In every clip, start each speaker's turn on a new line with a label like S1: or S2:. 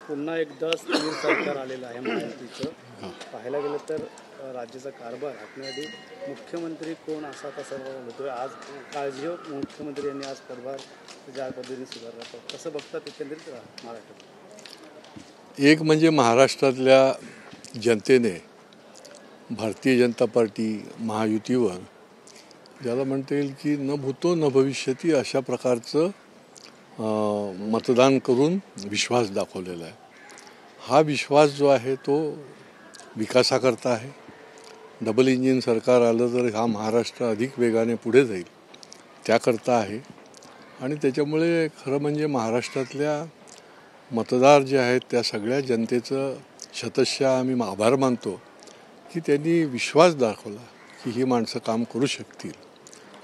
S1: पुन्हा एकदा स्थिर सरकार आलेलं आहे महायुतीचं. पाहायला गेलं तर राज्याचा कारभार हाकण्याआधी मुख्यमंत्री कोण असा तसा होतोय. आज काळजी मुख्यमंत्री यांनी आज कारभार ज्या पद्धतीने सुधारला कसं बघतात एकंदरीत महाराष्ट्रात?
S2: एक म्हणजे महाराष्ट्रातल्या जनतेने भारतीय जनता पार्टी महायुतीवर ज्याला म्हणता येईल की न भूतो न भविष्यती अशा प्रकारचं मतदान करून विश्वास दाखवलेला आहे. हा विश्वास जो आहे तो विकासाकरता आहे. डबल इंजिन सरकार आलं तर हा महाराष्ट्र अधिक वेगाने पुढे जाईल त्याकरता आहे. आणि त्याच्यामुळे खरं म्हणजे महाराष्ट्रातल्या मतदार जे आहेत त्या सगळ्या जनतेचं शतशः आम्ही आभार मानतो की त्यांनी विश्वास दाखवला की ही माणसं काम करू शकतील.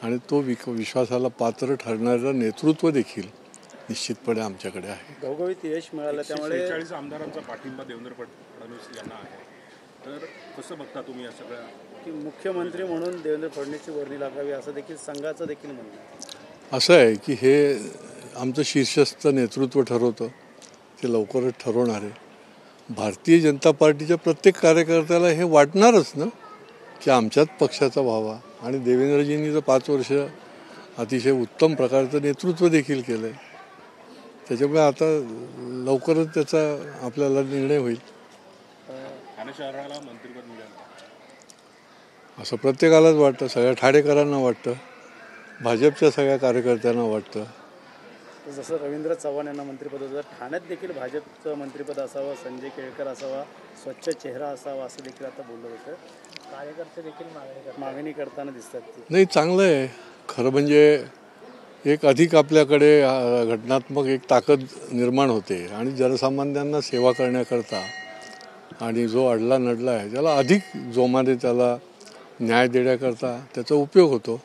S2: आणि तो विश्वासाला पात्र ठरणारं नेतृत्व देखील निश्चितपणे आमच्याकडे आहे.
S1: घवघवीत यश मिळालं त्यामुळे
S3: 46 आमदारांचा पाठिंबा देवेंद्र फडणवीस यांना आहे. तर कसं बघता तुम्ही या सगळ्या
S1: की मुख्यमंत्री म्हणून देवेंद्र फडणवीसची वर्णी लागावी असं देखील संघाचं देखील म्हणणं आहे.
S2: असं आहे की हे आमचं शीर्षस्थ नेतृत्व ठरवतं, ते लवकरच ठरवणार आहे. भारतीय जनता पार्टीच्या प्रत्येक कार्यकर्त्याला हे वाटणारच ना की आमच्याच पक्षाचा व्हावा. आणि देवेंद्रजींनी तर 5 वर्ष अतिशय उत्तम प्रकारचं नेतृत्व देखील केलं आहे. त्याच्यामुळे आता लवकरच त्याचा आपल्याला निर्णय होईल.
S3: ठाणे शहराला मंत्रिपद मिळेल
S2: असं प्रत्येकालाच वाटतं. सगळ्या ठाणेकरांना वाटतं, भाजपच्या सगळ्या कार्यकर्त्यांना वाटतं.
S1: जसं रवींद्र चव्हाण यांना मंत्रिपद होतं, ठाण्यात देखील भाजपचं मंत्रिपद असावं, संजय केळकर असावा, स्वच्छ चेहरा असावा असं देखील आता बोललं होतं. कार्यकर्ते देखील मागणी करताना दिसतात.
S2: नाही, चांगलं आहे. खरं म्हणजे एक अधिक आपल्याकडे घटनात्मक एक ताकद निर्माण होते आणि जनसामान्यांना सेवा करण्याकरता आणि जो अडला नडला आहे त्याला अधिक जोमाने त्याला न्याय देण्याकरता त्याचा उपयोग होतो.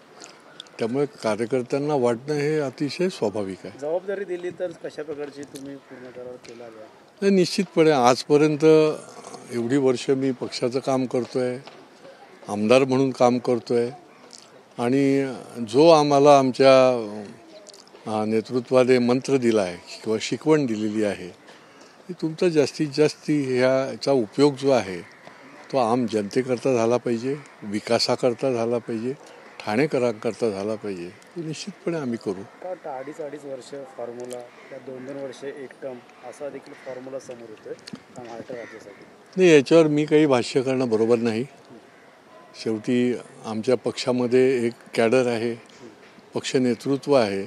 S2: त्यामुळे कार्यकर्त्यांना वाटणं हे अतिशय स्वाभाविक आहे.
S1: जबाबदारी दिली तर कशा प्रकारची तुम्ही पूर्ण केला आहे?
S2: नाही, निश्चितपणे आजपर्यंत एवढी वर्ष मी पक्षाचं काम करतोय, आमदार म्हणून काम करतोय आणि जो आम्हाला आमच्या नेतृत्वाने मंत्र दिला आहे किंवा शिकवण दिलेली आहे की तुमचा जास्तीत जास्त ह्याचा उपयोग जो आहे तो आम जनतेकरता झाला पाहिजे, विकासाकरता झाला पाहिजे, ठाणेकरांकरता झाला पाहिजे. तो निश्चितपणे आम्ही करू.
S1: 2.5 वर्ष फॉर्म्युला, त्या 2 वर्ष एक टर्म असा देखील फॉर्म्युला समोर येतोय महाराष्ट्र राज्यासाठी.
S2: नाही, याच्यावर मी काही भाष्य करणं बरोबर नाही. शेवटी आमच्या पक्षामध्ये एक कॅडर आहे, पक्ष नेतृत्व आहे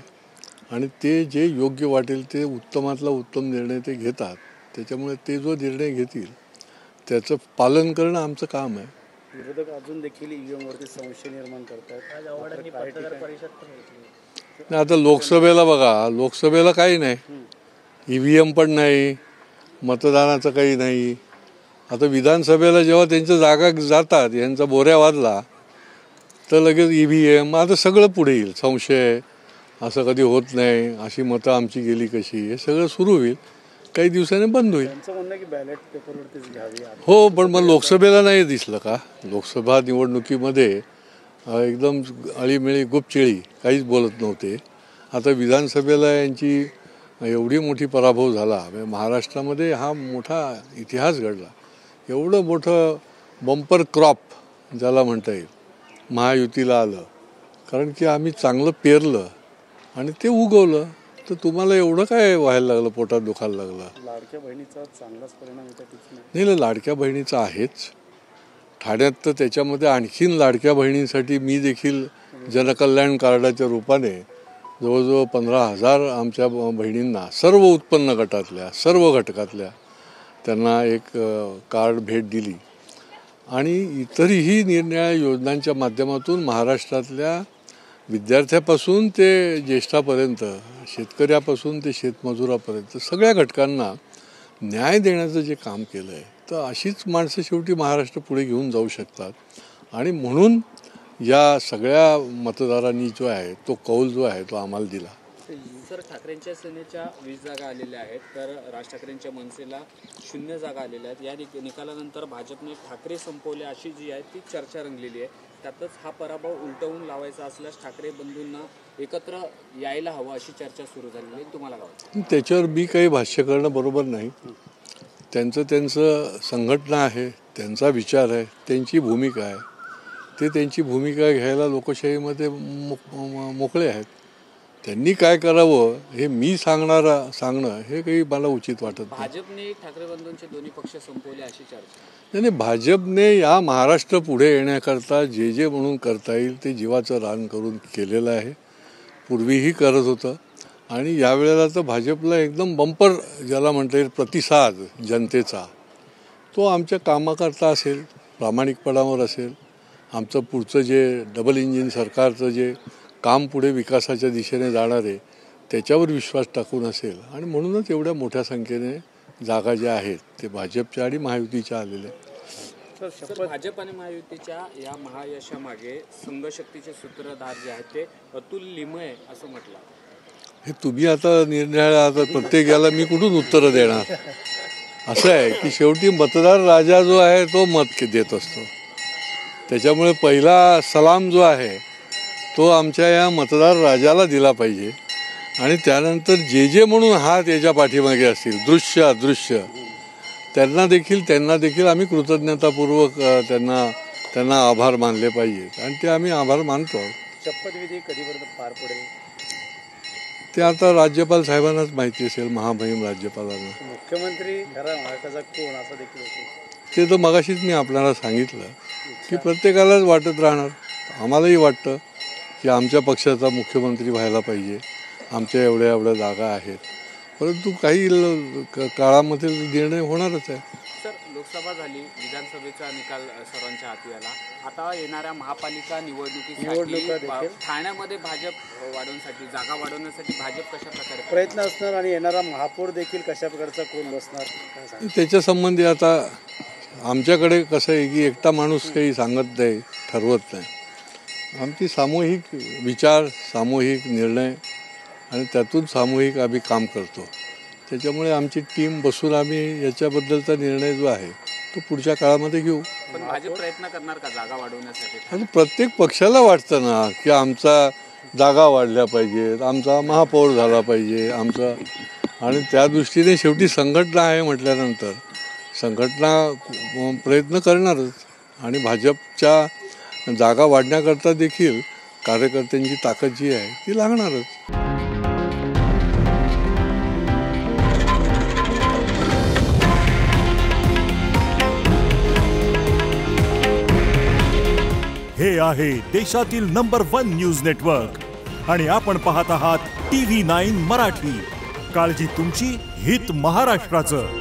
S2: आणि ते जे योग्य वाटेल ते उत्तमातला उत्तम निर्णय ते घेतात. त्याच्यामुळे ते जो निर्णय घेतील त्याचं पालन करणं आमचं काम आहे.
S1: विरोधक अजून देखील ईव्हीएमवरती संशय निर्माण करतात.
S2: आता लोकसभेला बघा, लोकसभेला काही नाही, ईव्हीएम पण नाही, मतदानाचं काही नाही. आता विधानसभेला जेव्हा त्यांच्या जागा जातात, यांचा बोऱ्या वाजला तर लगेच ईव्हीएम, आता सगळं पुढे येईल. संशय असं कधी होत नाही, अशी मतं आमची गेली कशी, हे सगळं सुरू होईल, काही दिवसांनी बंद होईल.
S1: बॅलेट पेपरवरतीच घ्यावी.
S2: हो, पण मग लोकसभेला नाही दिसलं का? लोकसभा निवडणुकीमध्ये एकदम अळीमिळी गुपचिळी काहीच बोलत नव्हते. आता विधानसभेला यांची एवढी मोठी पराभव झाला. महाराष्ट्रामध्ये हा मोठा इतिहास घडला. एवढं मोठं बंपर क्रॉप ज्याला म्हणता येईल महायुतीला आलं, कारण की आम्ही चांगलं पेरलं आणि ते उगवलं. तर तुम्हाला एवढं काय व्हायला लागलं, पोटात दुखायला लागलं?
S1: लाडक्या बहिणीचा चांगलाच परिणाम होता.
S2: नाही, लाडक्या बहिणीचा आहेच. ठाण्यात तर त्याच्यामध्ये आणखीन लाडक्या बहिणींसाठी मी देखील जनकल्याण कार्डाच्या रूपाने जवळजवळ 15,000 आमच्या बहिणींना सर्व उत्पन्न गटातल्या सर्व घटकातल्या त्यांना एक कार्ड भेट दिली. आणि इतरही निरनिराळ्या योजनांच्या माध्यमातून महाराष्ट्रातल्या विद्यार्थ्यापासून ते ज्येष्ठापर्यंत, शेतकऱ्यापासून ते शेतमजुरापर्यंत सगळ्या घटकांना न्याय देण्याचं जे काम केलं आहे, तर अशीच माणसं शेवटी महाराष्ट्र पुढे घेऊन जाऊ शकतात. आणि म्हणून या सगळ्या मतदारांनी जो आहे तो कौल जो आहे तो आम्हाला दिला.
S4: सर, ठाकरेंच्या सेनेच्या 20 जागा आलेल्या आहेत, तर राज ठाकरेंच्या मनसेला 0 जागा आलेल्या आहेत. या निकालानंतर भाजपने ठाकरे संपवले अशी जी आहे ती चर्चा रंगलेली आहे. त्यातच हा पराभव उलटवून लावायचा असल्यास ठाकरे बंधूंना एकत्र यायला हवं अशी चर्चा सुरू झालेली आहे. तुम्हाला काय वाटतं?
S2: त्याच्यावर मी काही भाष्य करणं बरोबर नाही. त्यांचं संघटना आहे, त्यांचा विचार आहे, त्यांची भूमिका आहे. ते त्यांची भूमिका घ्यायला लोकशाहीमध्ये मोकळे आहेत. त्यांनी काय करावं हे मी सांगणं हे काही मला उचित वाटत नाही.
S4: भाजपने ठाकरे बंधूंचे दोन्ही पक्ष संपवले अशी चर्चा.
S2: नाही, भाजपने या महाराष्ट्र पुढे येण्याकरता जे म्हणून करता येईल ते जीवाचं रान करून केलेलं आहे. पूर्वीही करत होतं आणि यावेळेला तर भाजपला एकदम बंपर ज्याला म्हणता येईल प्रतिसाद जनतेचा तो आमच्या कामाकरता असेल, प्रामाणिकपणावर असेल. आमचं पुढचं जे डबल इंजिन सरकारचं जे काम पुढे विकासाच्या दिशेने जाणार आहे त्याच्यावर विश्वास टाकून असेल आणि म्हणूनच एवढ्या मोठ्या संख्येने जागा ज्या आहेत ते भाजपच्या आणि महायुतीच्या आलेल्या आहेत.
S4: तर भाजप आणि महायुतीच्या या महायशामागे संघशक्तीचे सूत्रधार जे आहेत ते अतुल लिमये असं म्हटलं.
S2: हे तुम्ही आता निर्णय आता प्रत्येक याला मी कुठून उत्तरं देणार. असं आहे की शेवटी मतदार राजा जो आहे तो मत देत असतो. त्याच्यामुळे पहिला सलाम जो आहे तो आमच्या या मतदार राजाला दिला पाहिजे आणि त्यानंतर जे म्हणून हात याच्या पाठीमागे असतील दृश्य अदृश्य त्यांना देखील आम्ही कृतज्ञतापूर्वक त्यांना आभार मानले पाहिजेत आणि ते आम्ही आभार मानतो.
S1: शपथविधी कधीपर्यंत पार पडेल
S2: ते आता राज्यपाल साहेबांनाच माहिती असेल, महामहिम राज्यपालांना.
S1: मुख्यमंत्री खरा महाराष्ट्राचा कोण असं देखील होतं
S2: ते तर मगाशीच मी आपल्याला सांगितलं की प्रत्येकालाच वाटत राहणार. आम्हालाही वाटतं की आमच्या पक्षाचा मुख्यमंत्री व्हायला पाहिजे. आमच्या एवढ्या जागा आहेत, परंतु काही काळामध्ये निर्णय होणारच आहे.
S4: सर, लोकसभा झाली, विधानसभेचा निकाल सर्वांच्या हाती आला. आता येणाऱ्या महापालिका निवडणुकीसाठी ठाण्यामध्ये भाजप वाढवण्यासाठी, जागा वाढवण्यासाठी भाजप कशा प्रकारे
S1: प्रयत्न असणार आणि येणारा महापौर देखील कशा प्रकारचा कोण बसणार
S2: त्याच्या संबंधी आता आमच्याकडे कसं आहे की एकटा माणूस काही सांगत नाही, ठरवत नाही. आमची सामूहिक विचार, सामूहिक निर्णय आणि त्यातून सामूहिक आम्ही काम करतो. त्याच्यामुळे आमची टीम बसून आम्ही याच्याबद्दलचा निर्णय जो आहे तो पुढच्या काळामध्ये घेऊ.
S4: पण भाजप प्रयत्न करणार का जागा वाढवण्यासाठी?
S2: आणि प्रत्येक पक्षाला वाटतं ना की आमचा जागा वाढल्या पाहिजेत, आमचा महापौर झाला पाहिजे आमचा. आणि त्या दृष्टीने शेवटी संघटना आहे म्हटल्यानंतर संघटना प्रयत्न करणारच आणि भाजपच्या जागा वाढण्याकरता देखील कार्यकर्त्यांची ताकद जी आहे ती लागणारच.
S5: हे आहे देशातील नंबर 1 न्यूज नेटवर्क आणि आपण पाहत आहात TV9 मराठी. काळजी तुमची, हित महाराष्ट्राचं.